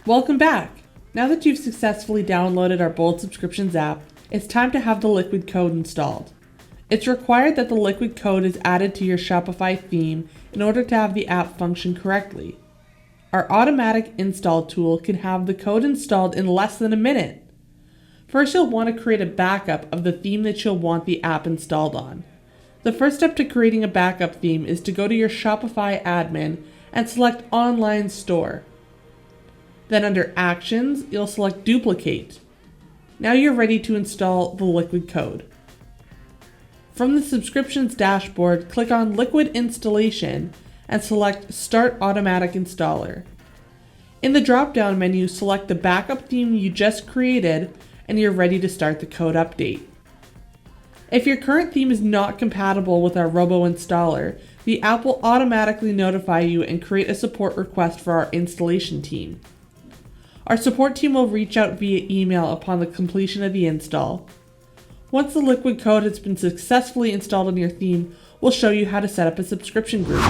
Welcome back! Now that you've successfully downloaded our Bold Subscriptions app, it's time to have the Liquid code installed. It's required that the Liquid code is added to your Shopify theme in order to have the app function correctly. Our automatic install tool can have the code installed in less than a minute. First, you'll want to create a backup of the theme that you'll want the app installed on. The first step to creating a backup theme is to go to your Shopify admin and select Online Store. Then under Actions, you'll select Duplicate. Now you're ready to install the Liquid code. From the subscriptions dashboard, click on Liquid Installation and select Start Automatic Installer. In the drop-down menu, select the backup theme you just created and you're ready to start the code update. If your current theme is not compatible with our Robo installer, the app will automatically notify you and create a support request for our installation team. Our support team will reach out via email upon the completion of the install. Once the Liquid code has been successfully installed on your theme, we'll show you how to set up a subscription group.